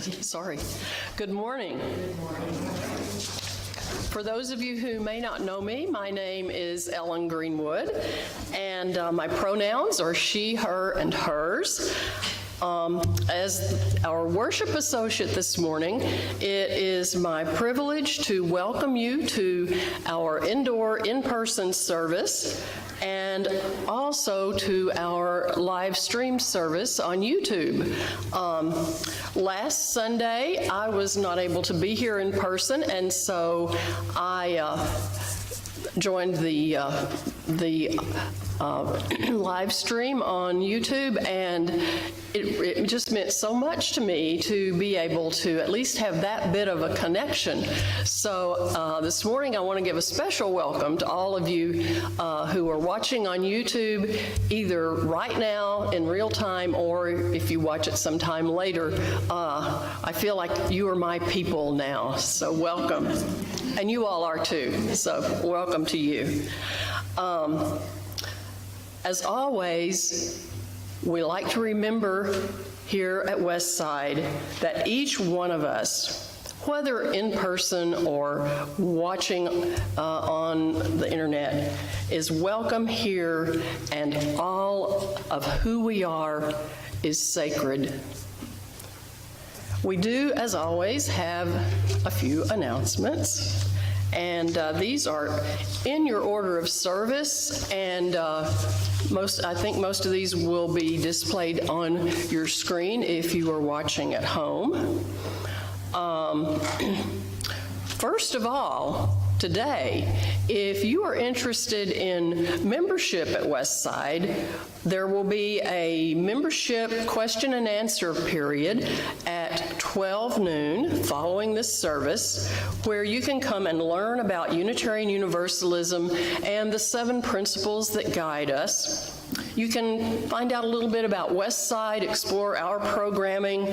Sorry. Good morning. Good morning. For those of you who may not know me, my name is Ellen Greenwood, and my pronouns are she, her, and hers. As our worship associate this morning, it is my privilege to welcome you to our indoor in-person service and also to our live stream service on YouTube. Last Sunday, I was not able to be here in person, and so I joined the live stream on YouTube, and it just meant so much to me to be able to at least have that bit of a connection. So this morning I want to give a special welcome to all of you who are watching on YouTube, either right now in real time or if you watch it sometime later. I feel like you are my people now, so welcome. And you all are too, so welcome to you. As always, we like to remember here at Westside that each one of us, whether in person or watching on the internet, is welcome here, and all of who we are is sacred. We do, as always, have a few announcements. And these are in your order of service, and I think most of these will be displayed on your screen if you are watching at home. First of all, today, if you are interested in membership at Westside, there will be a membership question and answer period at 12 noon following this service, where you can come and learn about Unitarian Universalism and the 7 principles that guide us. You can find out a little bit about Westside, explore our programming,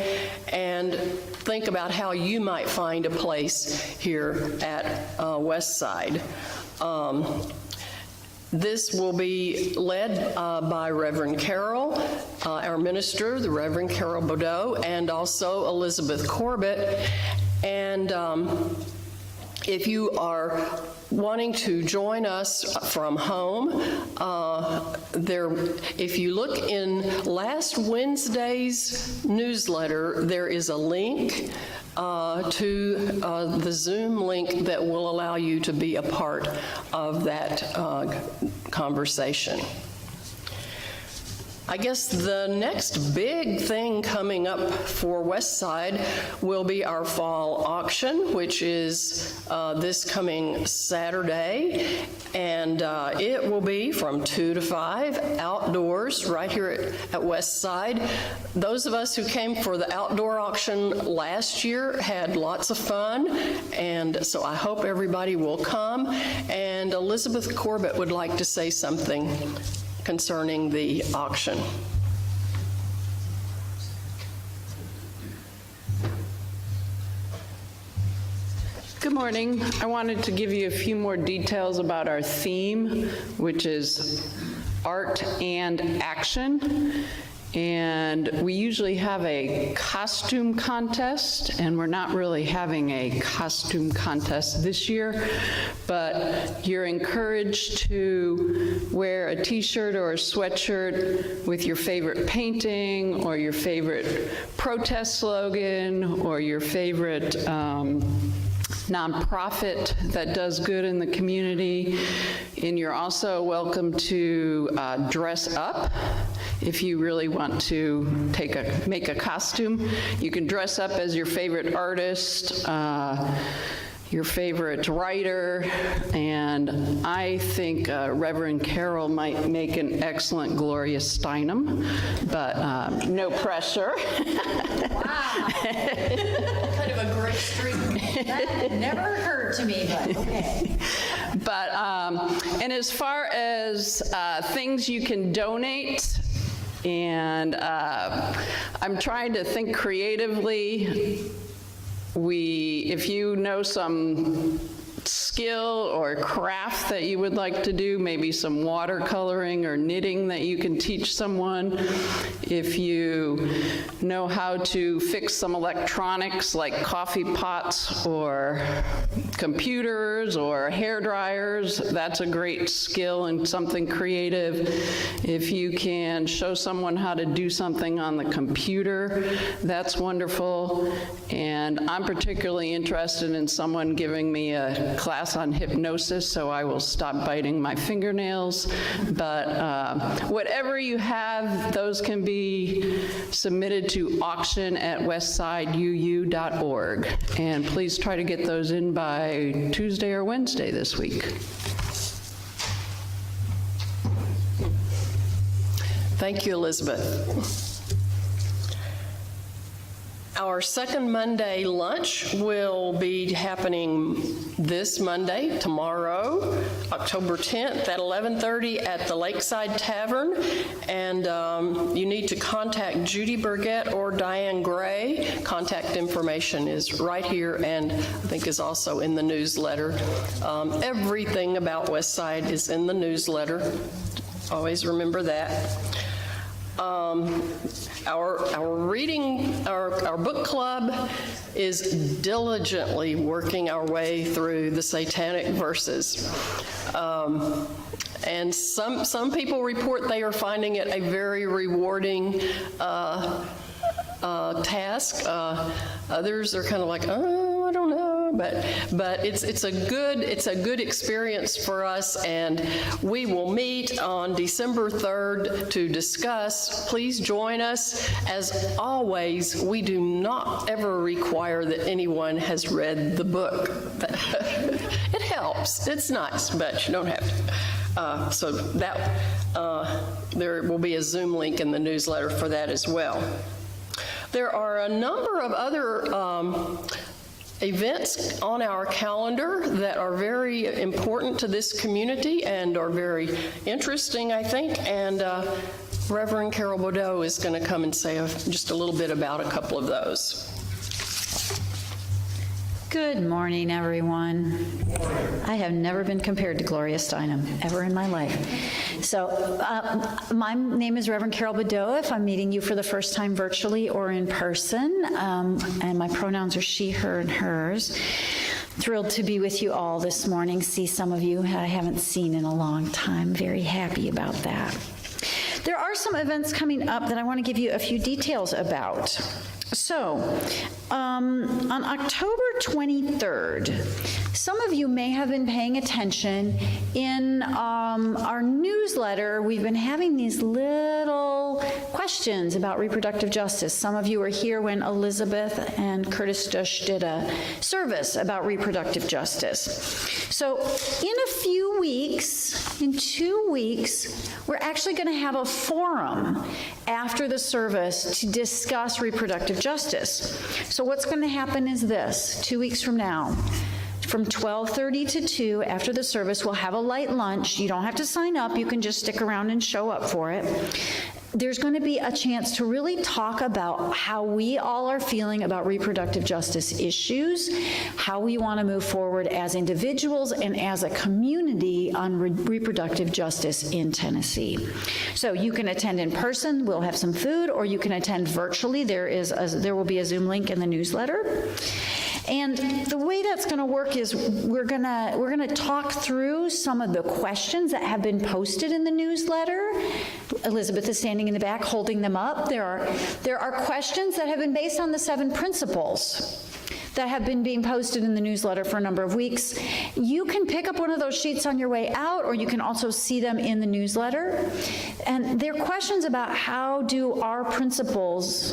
and think about how you might find a place here at Westside. This will be led by Reverend Carol, our minister, the Reverend Carol Bordeaux, and also Elizabeth Corbett. And if you are wanting to join us from home, if you look in last Wednesday's newsletter, there is a link to the Zoom link that will allow you to be a part of that conversation. I guess the next big thing coming up for Westside will be our fall auction, which is this coming Saturday, and it will be from 2 to 5 outdoors right here at Westside. Those of us who came for the outdoor auction last year had lots of fun, and so I hope everybody will come. And Elizabeth Corbett would like to say something concerning the auction. Good morning. I wanted to give you a few more details about our theme, which is art and action. And we usually have a costume contest, and we're not really having a costume contest this year, but you're encouraged to wear a t-shirt or a sweatshirt with your favorite painting or your favorite protest slogan or your favorite nonprofit that does good in the community. And you're also welcome to dress up. If you really want to make a costume, you can dress up as your favorite artist, your favorite writer, and I think Reverend Carol might make an excellent Gloria Steinem, but no pressure. Wow. Kind of a great streak. That never occurred to me, but okay. But, and as far as things you can donate, and I'm trying to think creatively. If you know some skill or craft that you would like to do, maybe some watercoloring or knitting that you can teach someone. If you know how to fix some electronics like coffee pots or computers or hair dryers, that's a great skill and something creative. If you can show someone how to do something on the computer, that's wonderful. And I'm particularly interested in someone giving me a class on hypnosis, so I will stop biting my fingernails. But whatever you have, those can be submitted to auction@westsideu.org. And please try to get those in by Tuesday or Wednesday this week. Thank you, Elizabeth. Our second Monday lunch will be happening this Monday, tomorrow, October 10th at 11:30 at the Lakeside Tavern. And you need to contact Judy Burgett or Diane Gray. Contact information is right here and I think is also in the newsletter. Everything about Westside is in the newsletter. Always remember that. Our book club is diligently working our way through the Satanic verses. And some people report they are finding it a very rewarding task. Others are kind of like, oh, I don't know. But it's a good experience for us, and we will meet on December 3rd to discuss. Please join us. As always, we do not ever require that anyone has read the book. It helps. It's nice, but you don't have to. So that there will be a Zoom link in the newsletter for that as well. There are a number of other events on our calendar that are very important to this community and are very interesting, I think, and Reverend Carol Bordeaux is going to come and say just a little bit about a couple of those. Good morning, everyone. I have never been compared to Gloria Steinem, ever in my life. So my name is Reverend Carol Bordeaux, if I'm meeting you for the first time virtually or in person, and my pronouns are she, her, and hers. Thrilled to be with you all this morning, see some of you I haven't seen in a long time. Very happy about that. There are some events coming up that I want to give you a few details about. So, on October 23rd, some of you may have been paying attention in our newsletter. We've been having these little questions about reproductive justice. Some of you were here when Elizabeth and Curtis Dush did a service about reproductive justice. So, in a few weeks, in 2 weeks, we're actually going to have a forum after the service to discuss reproductive justice. So what's going to happen is this: 2 weeks from now, from 12:30 to 2 after the service, we'll have a light lunch. You don't have to sign up. You can just stick around and show up for it. There's going to be a chance to really talk about how we all are feeling about reproductive justice issues, how we want to move forward as individuals and as a community on reproductive justice in Tennessee. So you can attend in person, we'll have some food, or you can attend virtually. There will be a Zoom link in the newsletter. And the way that's going to work is we're going to talk through some of the questions that have been posted in the newsletter. Elizabeth is standing in the back holding them up. There are questions that have been based on the 7 principles that have been being posted in the newsletter for a number of weeks. You can pick up one of those sheets on your way out, or you can also see them in the newsletter. And they're questions about how do our principles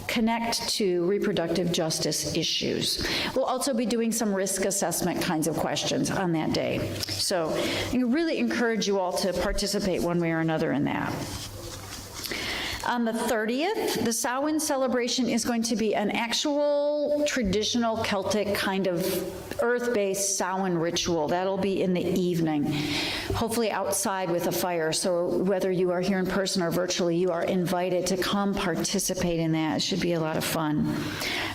connect to reproductive justice issues. We'll also be doing some risk assessment kinds of questions on that day. So I really encourage you all to participate one way or another in that. On the 30th, the Samhain celebration is going to be an actual traditional Celtic kind of earth-based Samhain ritual. That'll be in the evening, hopefully outside with a fire. So whether you are here in person or virtually, you are invited to come participate in that. It should be a lot of fun.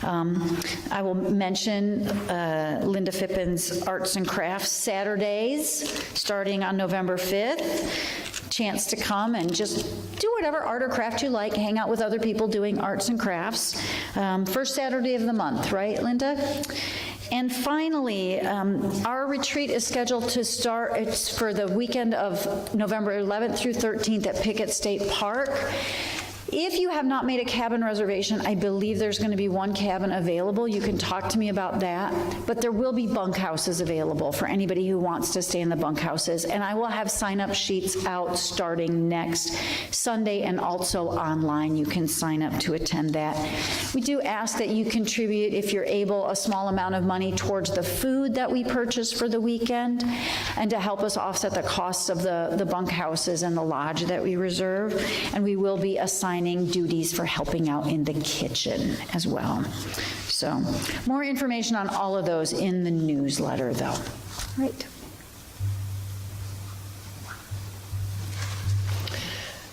I will mention Linda Fippin's Arts and Crafts Saturdays, starting on November 5th. Chance to come and just do whatever art or craft you like, hang out with other people doing arts and crafts. First Saturday of the month, right, Linda? And finally, our retreat is scheduled to start, it's for the weekend of November 11th through 13th at Pickett State Park. If you have not made a cabin reservation, I believe there's going to be one cabin available. You can talk to me about that, but there will be bunkhouses available for anybody who wants to stay in the bunkhouses, and I will have sign-up sheets out starting next Sunday, and also online. You can sign up to attend that. We do ask that you contribute, if you're able, a small amount of money towards the food that we purchase for the weekend, and to help us offset the costs of the bunkhouses and the lodge that we reserve, and we will be assigning duties for helping out in the kitchen as well. So more information on all of those in the newsletter, though. Right.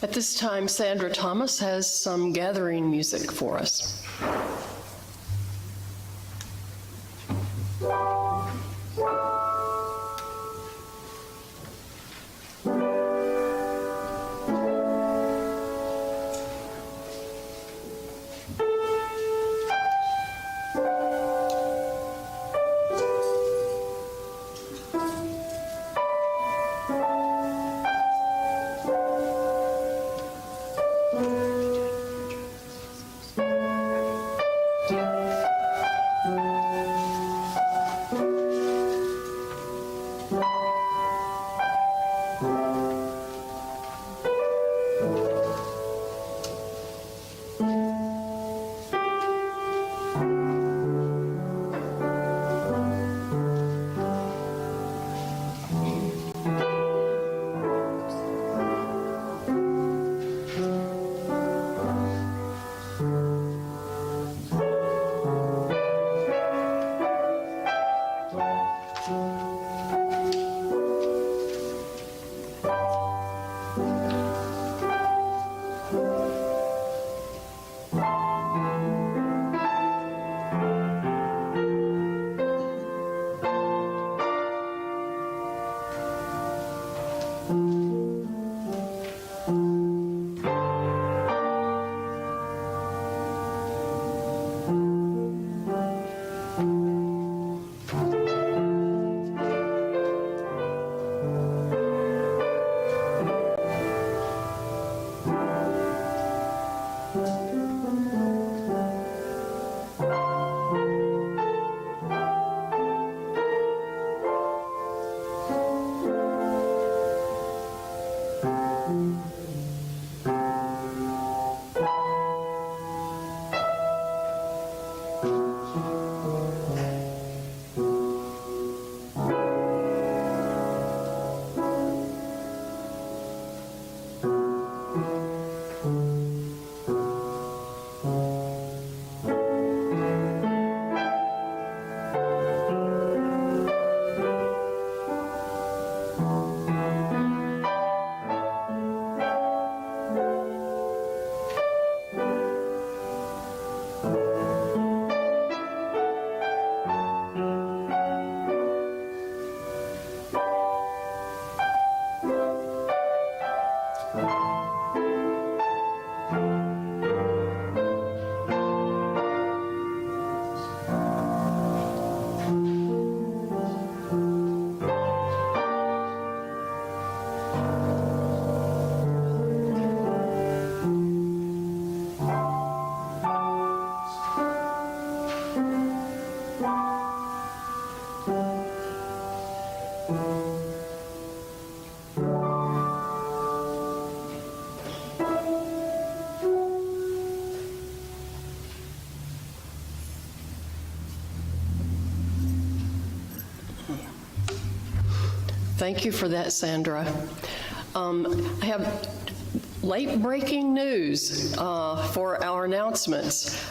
At this time, Sandra Thomas has some gathering music for us. Thank you for that, Sandra. I have late-breaking news for our announcements.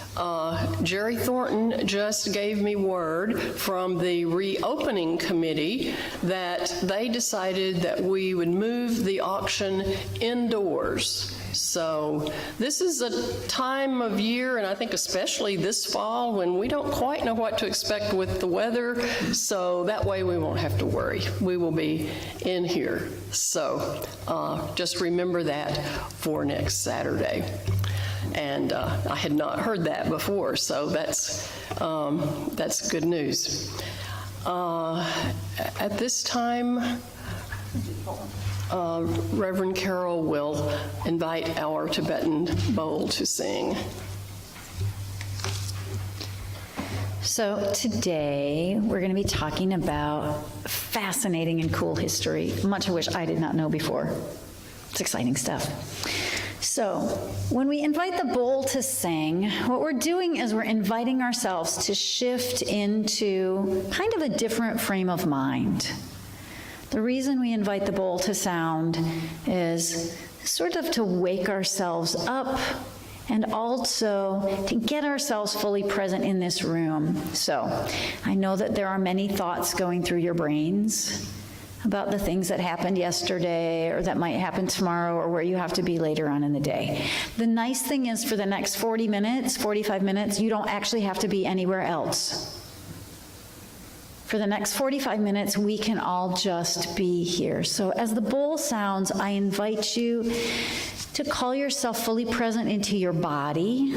Jerry Thornton just gave me word from the reopening committee that they decided that we would move the auction indoors. So this is a time of year, and I think especially this fall, when we don't quite know what to expect with the weather, so that way we won't have to worry. We will be in here. So just remember that for next Saturday. And I had not heard that before, so that's good news. At this time, Reverend Carol will invite our Tibetan bowl to sing. So today, we're going to be talking about fascinating and cool history, much of which I did not know before. It's exciting stuff. So when we invite the bowl to sing, what we're doing is we're inviting ourselves to shift into kind of a different frame of mind. The reason we invite the bowl to sound is sort of to wake ourselves up and also to get ourselves fully present in this room. So I know that there are many thoughts going through your brains about the things that happened yesterday or that might happen tomorrow or where you have to be later on in the day. The nice thing is for the next 40 minutes, 45 minutes, you don't actually have to be anywhere else. For the next 45 minutes, we can all just be here. So as the bowl sounds, I invite you to call yourself fully present into your body,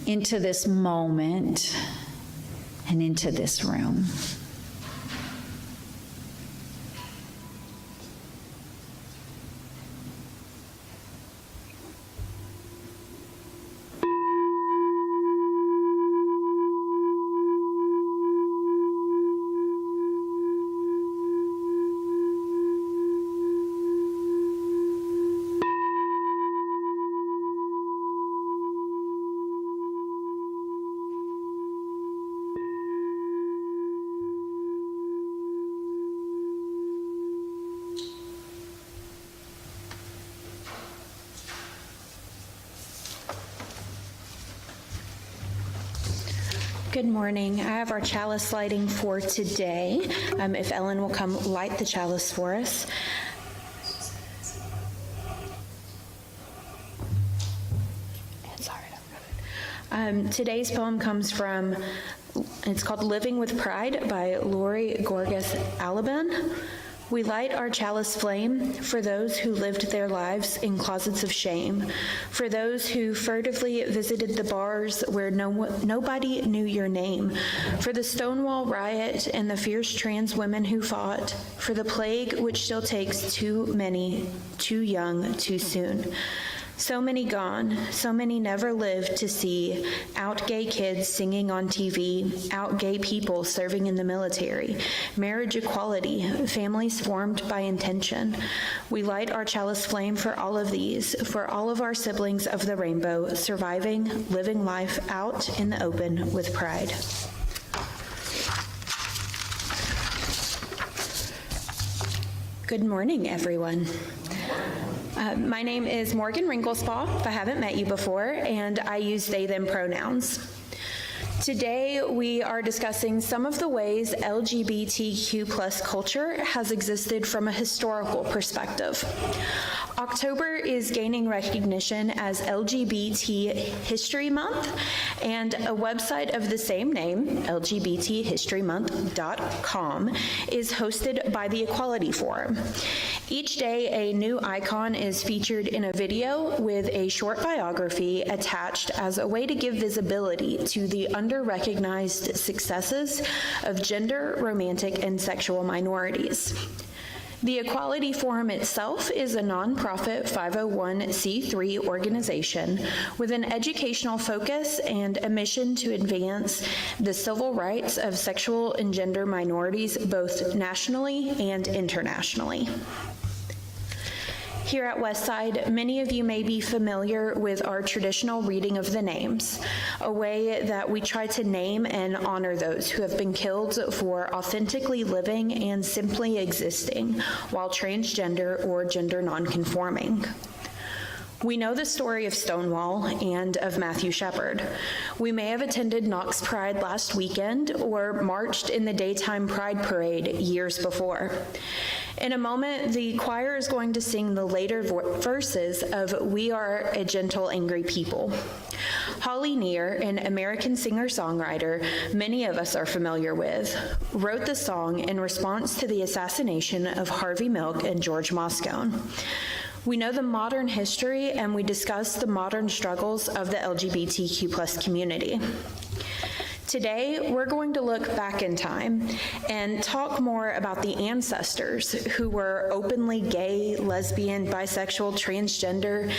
into this moment, and into this room. Good morning. I have our chalice lighting for today. If Ellen will come light the chalice for us. Today's poem comes from, it's called Living with Pride by Lori Gorgas Alban. We light our chalice flame for those who lived their lives in closets of shame, for those who furtively visited the bars where nobody knew your name, for the Stonewall riot and the fierce trans women who fought, for the plague which still takes too many, too young, too soon. So many gone, so many never lived to see out gay kids singing on TV, out gay people serving in the military, marriage equality, families formed by intention. We light our chalice flame for all of these, for all of our siblings of the rainbow, surviving, living life out in the open with pride. Good morning, everyone. My name is Morgan Ringlespaw, if I haven't met you before, and I use they, them pronouns. Today, we are discussing some of the ways LGBTQ plus culture has existed from a historical perspective. October is gaining recognition as LGBT History Month, and a website of the same name, lgbthistorymonth.com, is hosted by the Equality Forum. Each day, a new icon is featured in a video with a short biography attached as a way to give visibility to the under-recognized successes of gender, romantic, and sexual minorities. The Equality Forum itself is a nonprofit 501c3 organization with an educational focus and a mission to advance the civil rights of sexual and gender minorities both nationally and internationally. Here at Westside, many of you may be familiar with our traditional reading of the names, a way that we try to name and honor those who have been killed for authentically living and simply existing while transgender or gender nonconforming. We know the story of Stonewall and of Matthew Shepard. We may have attended Knox Pride last weekend or marched in the daytime Pride Parade years before. In a moment, the choir is going to sing the later verses of We Are a Gentle, Angry People. Holly Near, an American singer-songwriter many of us are familiar with, wrote the song in response to the assassination of Harvey Milk and George Moscone. We know the modern history, and we discuss the modern struggles of the LGBTQ+ community. Today, we're going to look back in time and talk more about the ancestors who were openly gay, lesbian, bisexual, transgender,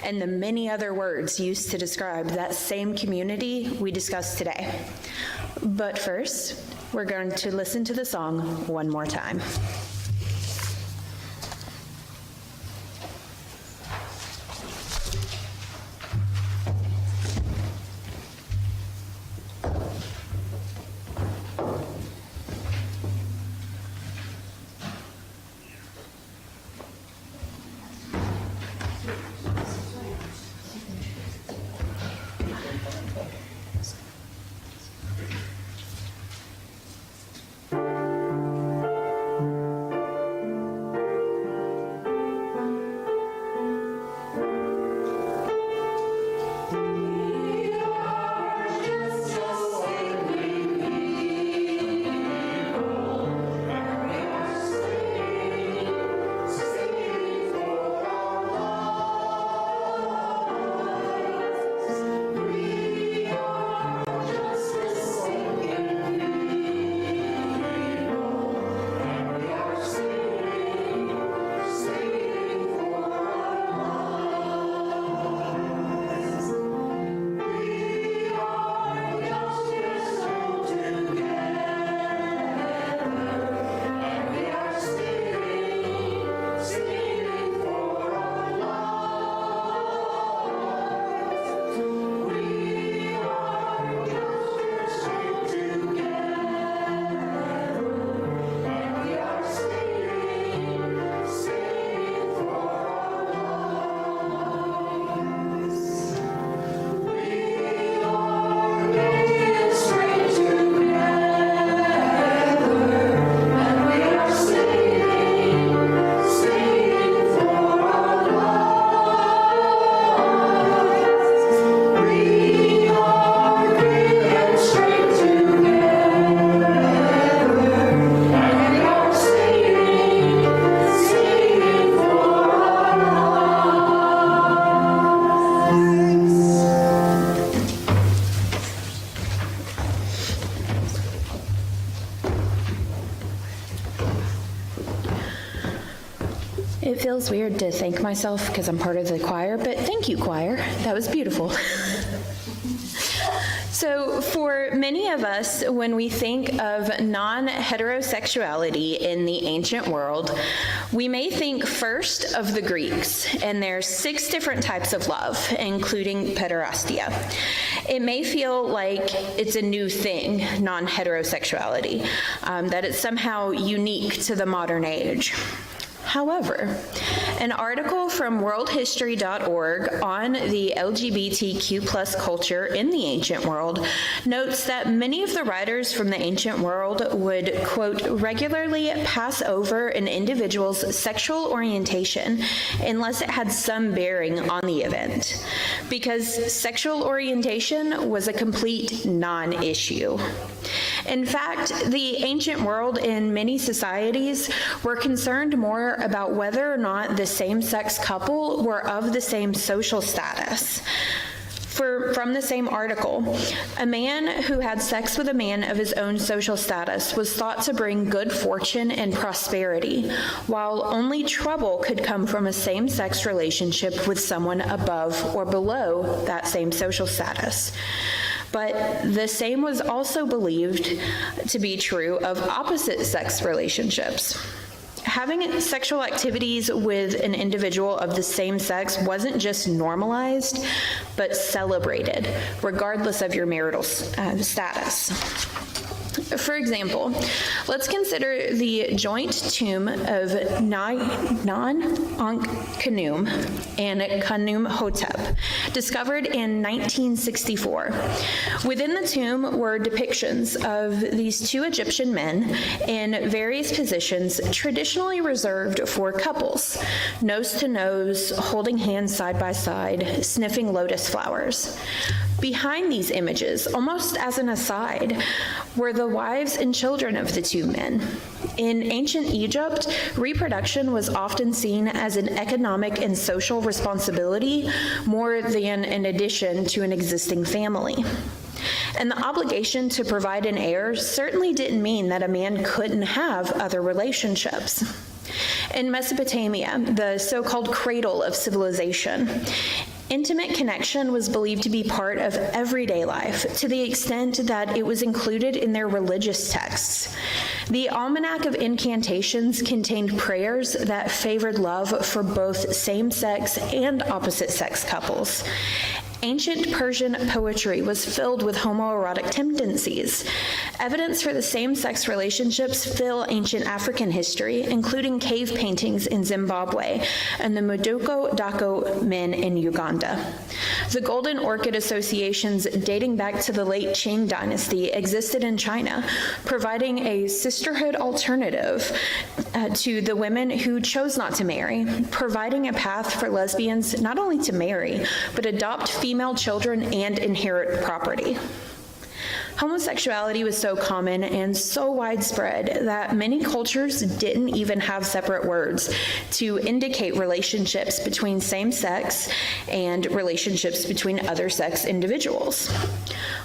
and the many other words used to describe that same community we discussed today. But first, we're going to listen to the song one more time. It feels weird to thank myself because I'm part of the choir, but thank you, choir. That was beautiful. So for many of us, when we think of non-heterosexuality in the ancient world, we may think first of the Greeks, and there's 6 different types of love, including pederastia. It may feel like it's a new thing, non-heterosexuality, that it's somehow unique to the modern age. However, an article from worldhistory.org on the LGBTQ+ culture in the ancient world notes that many of the writers from the ancient world would, quote, regularly pass over an individual's sexual orientation unless it had some bearing on the event, because sexual orientation was a complete non-issue. In fact, the ancient world in many societies were concerned more about whether or not the same-sex couple were of the same social status. From the same article, a man who had sex with a man of his own social status was thought to bring good fortune and prosperity, while only trouble could come from a same-sex relationship with someone above or below that same social status. But the same was also believed to be true of opposite-sex relationships. having sexual activities with an individual of the same sex wasn't just normalized, but celebrated, regardless of your marital status. For example, let's consider the joint tomb of Non-Ankh-Khnum and Khnum-Hotep, discovered in 1964. Within the tomb were depictions of these two Egyptian men in various positions traditionally reserved for couples, nose to nose, holding hands side by side, sniffing lotus flowers. Behind these images, almost as an aside, were the wives and children of the two men. In ancient Egypt, reproduction was often seen as an economic and social responsibility more than an addition to an existing family. And the obligation to provide an heir certainly didn't mean that a man couldn't have other relationships. In Mesopotamia, the so-called cradle of civilization, intimate connection was believed to be part of everyday life to the extent that it was included in their religious texts. The Almanac of Incantations contained prayers that favored love for both same-sex and opposite-sex couples. Ancient Persian poetry was filled with homoerotic tendencies. Evidence for the same-sex relationships fill ancient African history, including cave paintings in Zimbabwe and the Modoko-Dako men in Uganda. The Golden Orchid Associations dating back to the late Qing dynasty existed in China, providing a sisterhood alternative to the women who chose not to marry, providing a path for lesbians not only to marry, but adopt female children and inherit property. Homosexuality was so common and so widespread that many cultures didn't even have separate words to indicate relationships between same-sex and relationships between other sex individuals.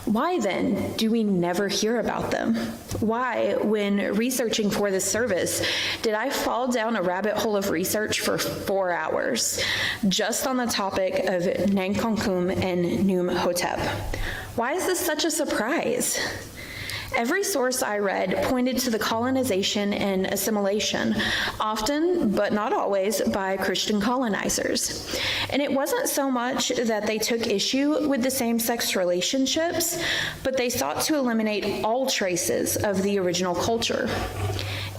Why then do we never hear about them? Why, when researching for this service, did I fall down a rabbit hole of research for 4 hours just on the topic of Nankonkum and Khnum-Hotep? Why is this such a surprise? Every source I read pointed to the colonization and assimilation, often, but not always, by Christian colonizers. And it wasn't so much that they took issue with the same-sex relationships, but they sought to eliminate all traces of the original culture.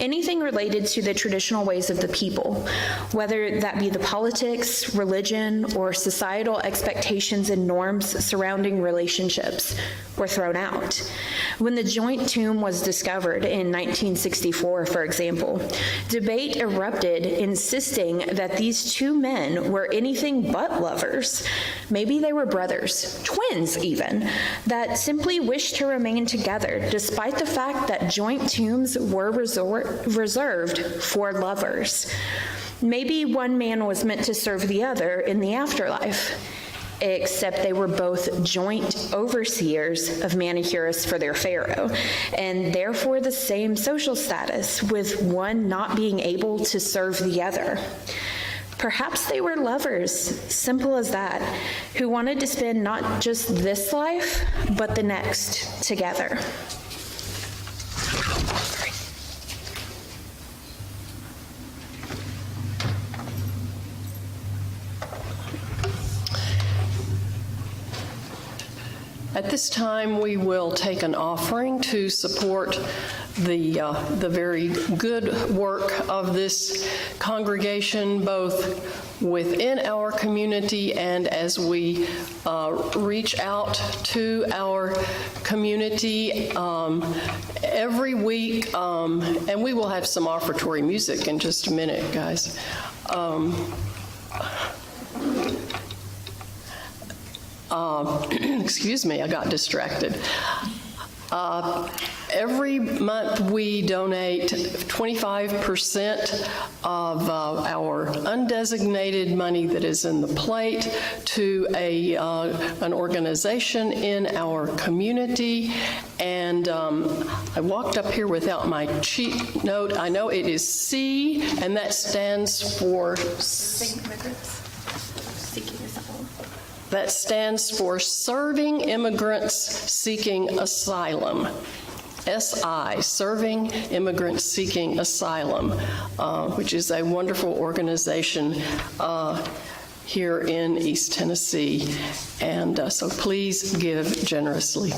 Anything related to the traditional ways of the people, whether that be the politics, religion, or societal expectations and norms surrounding relationships, were thrown out. When the joint tomb was discovered in 1964, for example, debate erupted insisting that these two men were anything but lovers. Maybe they were brothers, twins even, that simply wished to remain together despite the fact that joint tombs were reserved for lovers. Maybe one man was meant to serve the other in the afterlife, except they were both joint overseers of manicurists for their pharaoh, and therefore the same social status, with one not being able to serve the other. Perhaps they were lovers, simple as that, who wanted to spend not just this life, but the next together. At this time, we will take an offering to support the very good work of this congregation, both within our community and as we reach out to our community every week. And we will have some offertory music in just a minute, guys. Excuse me, I got distracted. Every month we donate 25% of our undesignated money that is in the plate to an organization in our community. And I walked up here without my cheat note. I know it is C, and that stands for... That stands for Serving Immigrants Seeking Asylum. SI, Serving Immigrants Seeking Asylum, which is a wonderful organization here in East Tennessee. And so please give generously.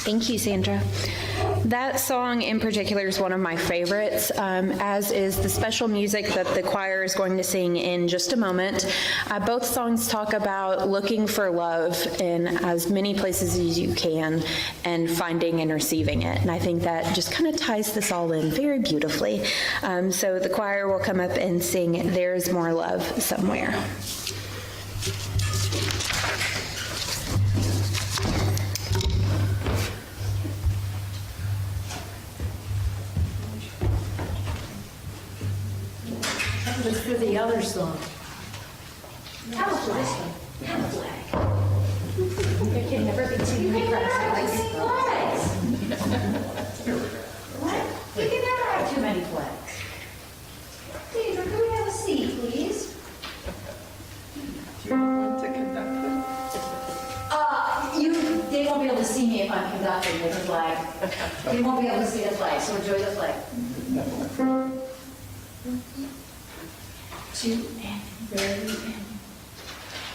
Thank you, Sandra. That song in particular is one of my favorites, as is the special music that the choir is going to sing in just a moment. Both songs talk about looking for love in as many places as you can and finding and receiving it. And I think that just kind of ties this all in very beautifully. So the choir will come up and sing There's More Love Somewhere. Was for the other song. How was this one? There can never be too many flags. What? You can never have too many flags. Deidre, can we have a seat, please? Do you want to conduct They won't be able to see me if I'm conducting with the flag. You won't be able to see the flag, so enjoy the flag. 2 and very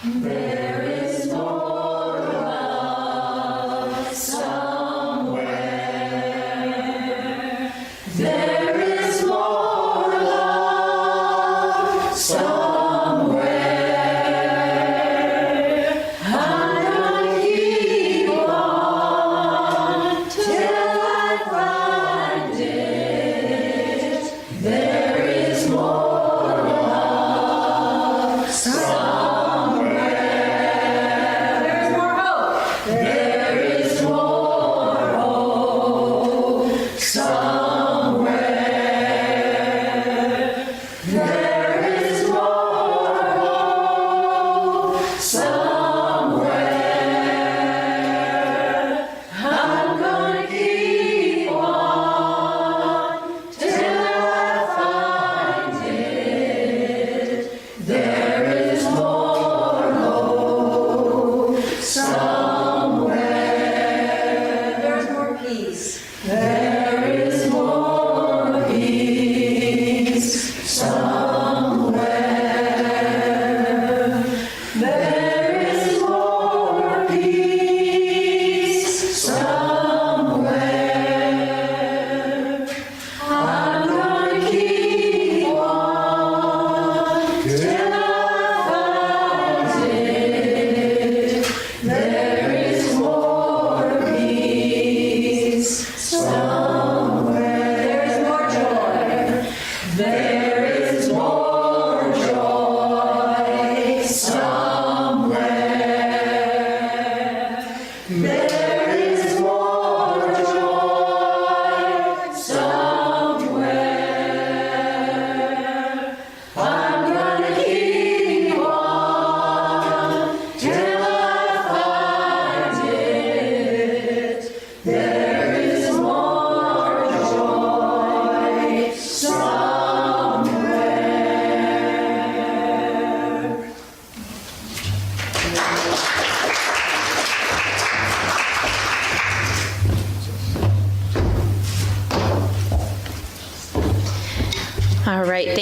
end. There is more love somewhere. There is more love somewhere. I'm gonna keep on till I find it. There is more. There is more.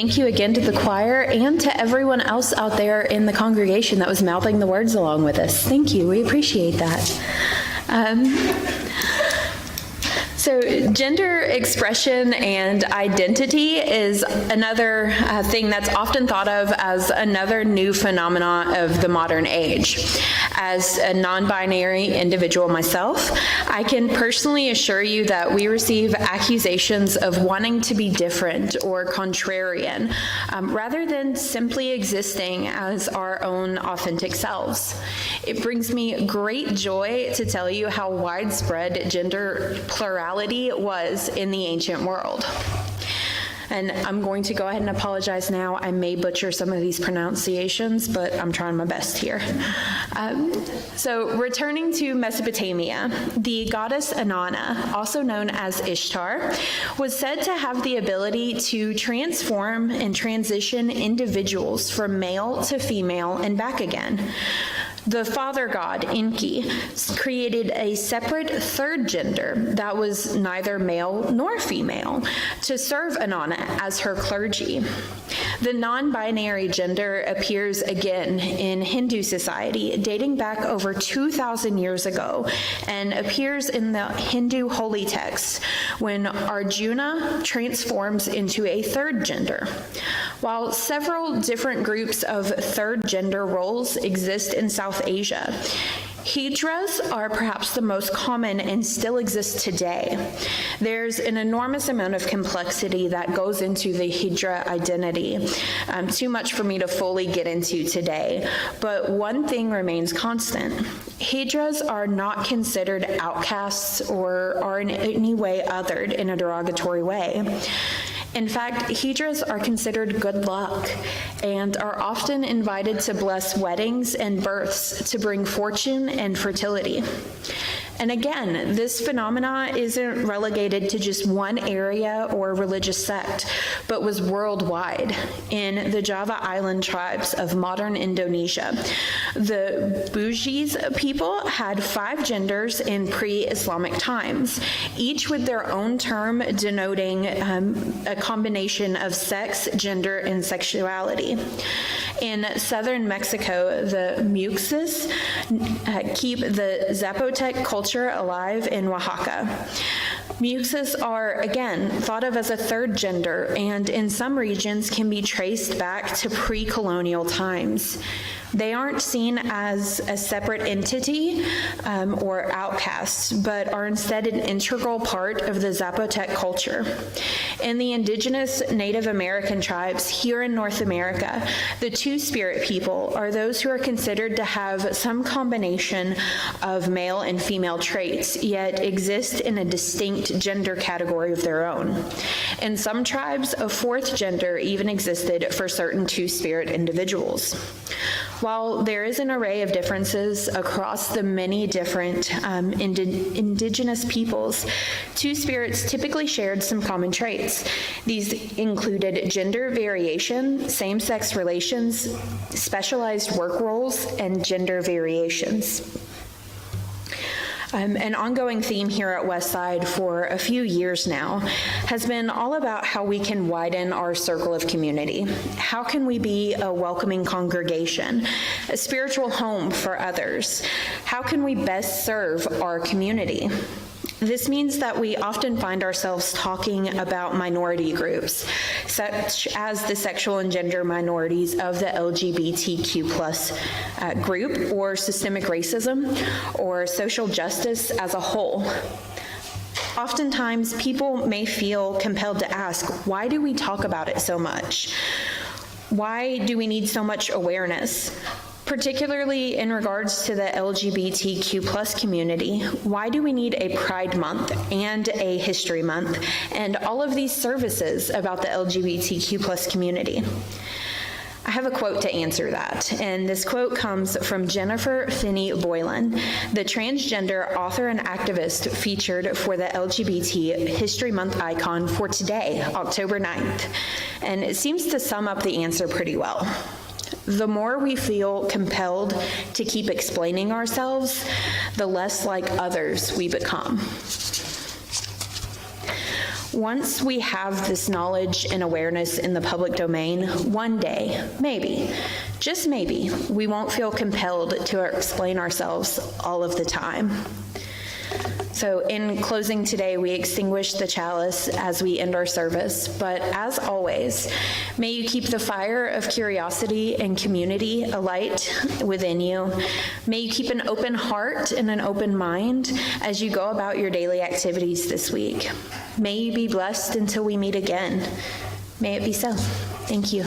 thank you again to the choir and to everyone else out there in the congregation that was mouthing the words along with us. Thank you. We appreciate that. So gender expression and identity is another thing that's often thought of as another new phenomena of the modern age. As a non-binary individual myself, I can personally assure you that we receive accusations of wanting to be different or contrarian, rather than simply existing as our own authentic selves. It brings me great joy to tell you how widespread gender plurality was in the ancient world. And I'm going to go ahead and apologize now. I may butcher some of these pronunciations, but I'm trying my best here. So returning to Mesopotamia, the goddess Inanna, also known as Ishtar, was said to have the ability to transform and transition individuals from male to female and back again. The father god, Enki, created a separate third gender that was neither male nor female to serve Inanna as her clergy. The non-binary gender appears again in Hindu society, dating back over 2,000 years ago, and appears in the Hindu holy texts when Arjuna transforms into a third gender. While several different groups of third gender roles exist in South Asia, Hijras are perhaps the most common and still exist today. There's an enormous amount of complexity that goes into the Hijra identity, too much for me to fully get into today, but one thing remains constant. Hijras are not considered outcasts or are in any way othered in a derogatory way. In fact, Hijras are considered good luck and are often invited to bless weddings and births to bring fortune and fertility. And again, this phenomena isn't relegated to just one area or religious sect, but was worldwide in the Java Island tribes of modern Indonesia. The Bugis people had 5 genders in pre-Islamic times, each with their own term denoting a combination of sex, gender, and sexuality. In southern Mexico, the Muxes keep the Zapotec culture alive in Oaxaca. Muxes are, again, thought of as a third gender and in some regions can be traced back to pre-colonial times. They aren't seen as a separate entity or outcasts, but are instead an integral part of the Zapotec culture. In the indigenous Native American tribes here in North America, the Two-Spirit people are those who are considered to have some combination of male and female traits, yet exist in a distinct gender category of their own. In some tribes, a fourth gender even existed for certain Two-Spirit individuals. While there is an array of differences across the many different indigenous peoples, Two-Spirits typically shared some common traits. These included gender variation, same-sex relations, specialized work roles, and gender variations. An ongoing theme here at Westside for a few years now has been all about how we can widen our circle of community. How can we be a welcoming congregation, a spiritual home for others? How can we best serve our community? This means that we often find ourselves talking about minority groups, such as the sexual and gender minorities of the LGBTQ plus group, or systemic racism, or social justice as a whole. Oftentimes, people may feel compelled to ask, why do we talk about it so much? Why do we need so much awareness? Particularly in regards to the LGBTQ plus community, why do we need a Pride Month and a History Month and all of these services about the LGBTQ plus community? I have a quote to answer that, and this quote comes from Jennifer Finney Boylan, the transgender author and activist featured for the LGBT History Month icon for today, October 9th, and it seems to sum up the answer pretty well. The more we feel compelled to keep explaining ourselves, the less like others we become. Once we have this knowledge and awareness in the public domain, one day, maybe, just maybe, we won't feel compelled to explain ourselves all of the time. So in closing today, we extinguish the chalice as we end our service, but as always, may you keep the fire of curiosity and community alight within you. May you keep an open heart and an open mind as you go about your daily activities this week. May you be blessed until we meet again. May it be so. Thank you.